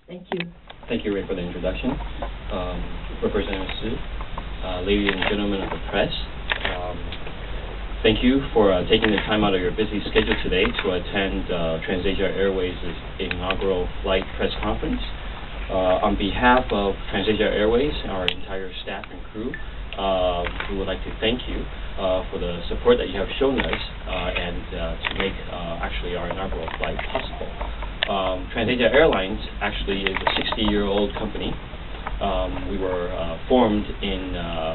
Thank you. Thank you, Ray, for the introduction. Representative Su, ladies and gentlemen of the press, thank you for taking the time out of your busy schedule today to attend TransAsia Airways' inaugural flight press conference. On behalf of TransAsia Airways, our entire staff and crew, we would like to thank you for the support that you have shown us and to make actually our inaugural flight possible. TransAsia Airlines actually is a 60-year-old company. We were formed in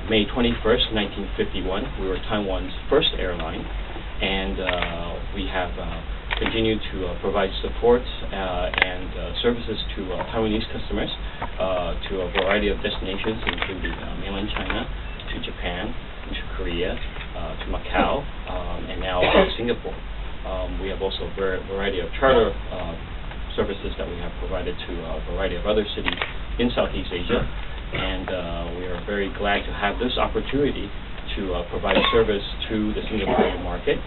May 21st, 1951. We were Taiwan's first airline, and we have continued to provide support and services to Taiwanese customers to a variety of destinations, including mainland China, to Japan, to Korea, to Macau, and now Singapore. We have also a variety of charter services that we have provided to a variety of other cities in Southeast Asia, and we are very glad to have this opportunity to provide service to the Singaporean market.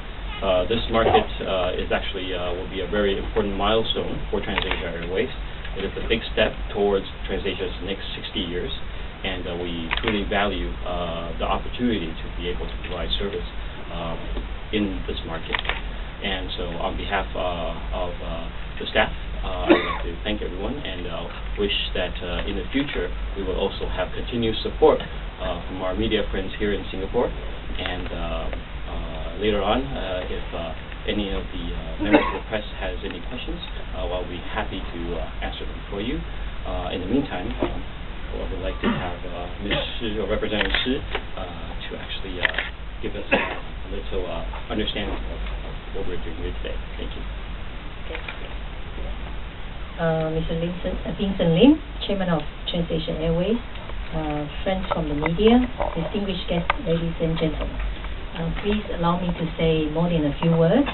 This market is actually will be a very important milestone for TransAsia Airways. It is a big step towards TransAsia's next 60 years, and we truly value the opportunity to be able to provide service in this market. And so on behalf of the staff, I would like to thank everyone and wish that in the future we will also have continued support from our media friends here in Singapore. And later on, if any of the members of the press has any questions, I'll be happy to answer them for you. In the meantime, I would like to have Ms. Shi, or Representative Shi, to actually give us a little understanding of what we're doing here today. Thank you. Mr. Vincent Lim, Chairman of TransAsia Airways, friends from the media, distinguished guests, ladies and gentlemen. Please allow me to say more than a few words.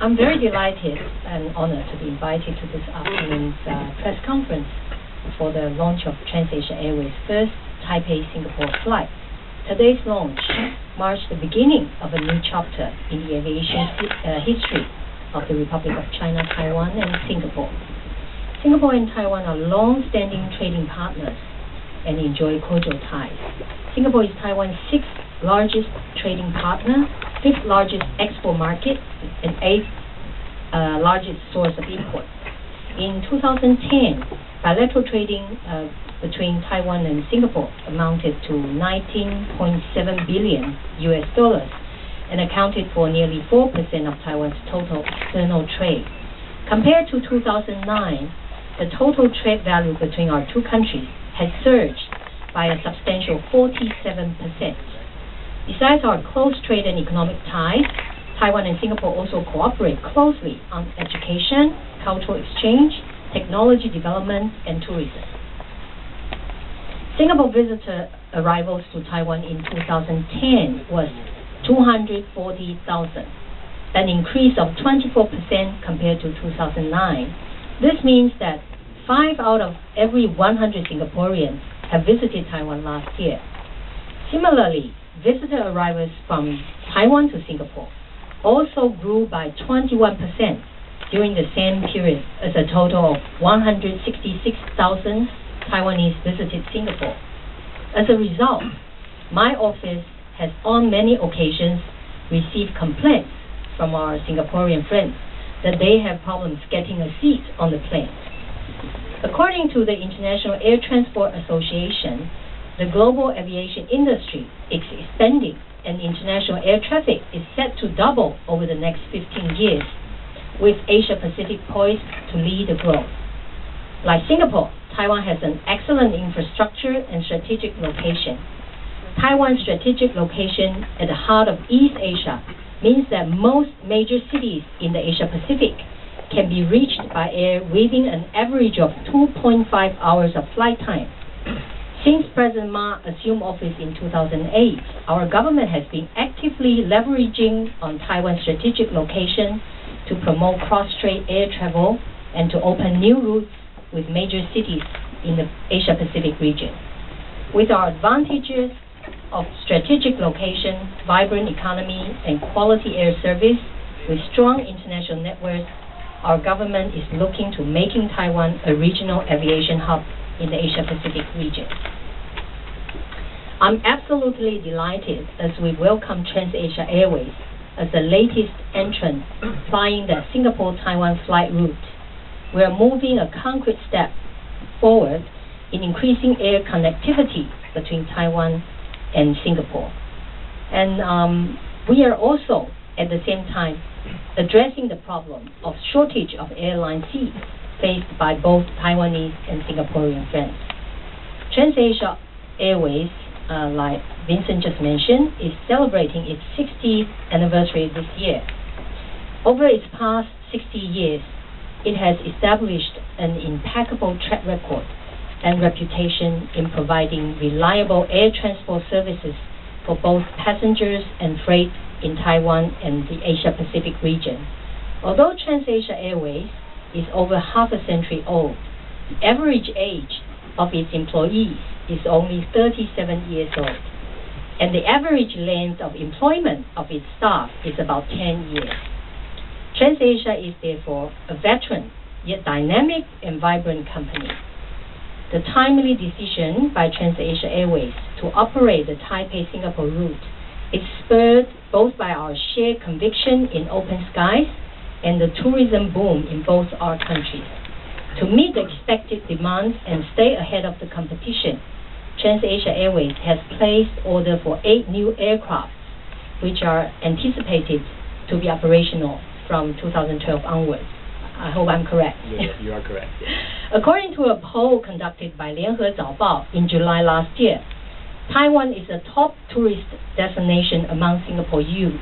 I'm very delighted and honored to be invited to this afternoon's press conference for the launch of TransAsia Airways' first Taipei-Singapore flight. Today's launch marks the beginning of a new chapter in the aviation history of the Republic of China, Taiwan, and Singapore. Singapore and Taiwan are long-standing trading partners and enjoy cordial ties. Singapore is Taiwan's sixth largest trading partner, fifth largest export market, and eighth largest source of import. In 2010, bilateral trading between Taiwan and Singapore amounted to $19.7 billion and accounted for nearly 4% of Taiwan's total external trade. Compared to 2009, the total trade value between our two countries has surged by a substantial 47%. Besides our close trade and economic ties, Taiwan and Singapore also cooperate closely on education, cultural exchange, technology development, and tourism. Singapore visitor arrivals to Taiwan in 2010 was 240,000, an increase of 24% compared to 2009. This means that 5 out of every 100 Singaporeans have visited Taiwan last year. Similarly, visitor arrivals from Taiwan to Singapore also grew by 21% during the same period, as a total of 166,000 Taiwanese visited Singapore. As a result, my office has on many occasions received complaints from our Singaporean friends that they have problems getting a seat on the plane. According to the International Air Transport Association, the global aviation industry is expanding and international air traffic is set to double over the next 15 years, with Asia Pacific poised to lead the growth. Like Singapore, Taiwan has an excellent infrastructure and strategic location. Taiwan's strategic location at the heart of East Asia means that most major cities in the Asia Pacific can be reached by air within an average of 2.5 hours of flight time. Since President Ma assumed office in 2008, our government has been actively leveraging on Taiwan's strategic location to promote cross-strait air travel and to open new routes with major cities in the Asia Pacific region. With our advantages of strategic location, vibrant economy, and quality air service with strong international networks, our government is looking to making Taiwan a regional aviation hub in the Asia-Pacific region. I'm absolutely delighted as we welcome Asia Airways as the latest entrant flying the Singapore-Taiwan flight route. We are moving a concrete step forward in increasing air connectivity between Taiwan and Singapore. And we are also, at the same time, addressing the problem of shortage of airline seats faced by both Taiwanese and Singaporean friends. Asia Airways, like Vincent just mentioned, is celebrating its 60th anniversary this year. Over its past 60 years, it has established an impeccable track record and reputation in providing reliable air transport services for both passengers and freight in Taiwan and the Asia-Pacific region. Although Asia Airways is over half a century old, the average age of its employees is only 37 years old, and the average length of employment of its staff is about 10 years. Asia is therefore a veteran, yet dynamic and vibrant company. The timely decision by Asia Airways to operate the Taipei-Singapore route is spurred both by our shared conviction in open skies and the tourism boom in both our countries. To meet the expected demands and stay ahead of the competition, Asia Airways has placed order for 8 new aircraft, which are anticipated to be operational from 2012 onwards. I hope I'm correct. Yes, you are correct. According to a poll conducted by 联合早报 in July last year, Taiwan is a top tourist destination among Singapore youth.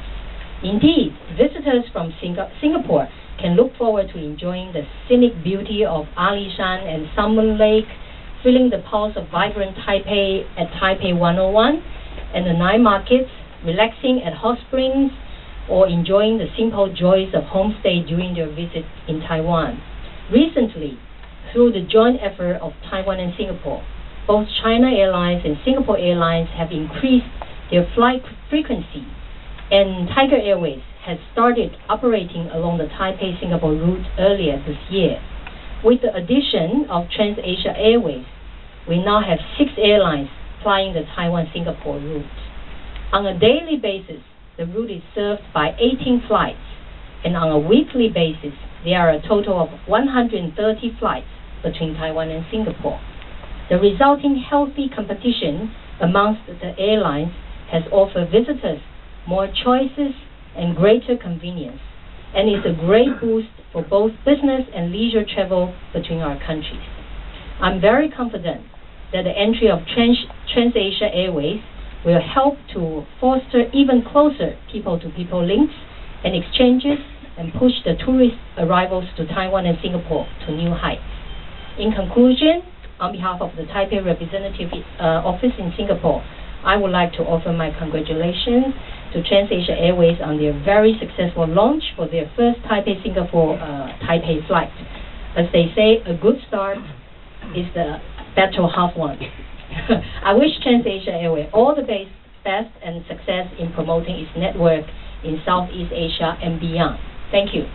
Indeed, visitors from Singapore can look forward to enjoying the scenic beauty of Alishan and Salmon Lake, feeling the pulse of vibrant Taipei at Taipei 101 and the night markets, relaxing at hot springs, or enjoying the simple joys of homestay during their visit in Taiwan. Recently, through the joint effort of Taiwan and Singapore, both China Airlines and Singapore Airlines have increased their flight frequency, and Tiger Airways has started operating along the Taipei-Singapore route earlier this year. With the addition of Asia Airways, we now have 6 airlines flying the Taiwan-Singapore route. On a daily basis, the route is served by 18 flights, and on a weekly basis, there are a total of 130 flights between Taiwan and Singapore. The resulting healthy competition amongst the airlines has offered visitors more choices and greater convenience, and is a great boost for both business and leisure travel between our countries. I'm very confident that the entry of Asia Airways will help to foster even closer people-to-people links and exchanges and push the tourist arrivals to Taiwan and Singapore to new heights. In conclusion, on behalf of the Taipei Representative Office in Singapore, I would like to offer my congratulations to Asia Airways on their very successful launch for their first Taipei-Singapore Taipei flight. As they say, a good start is the better half one. I wish Asia Airways all the best and success in promoting its network in Southeast Asia and beyond. Thank you.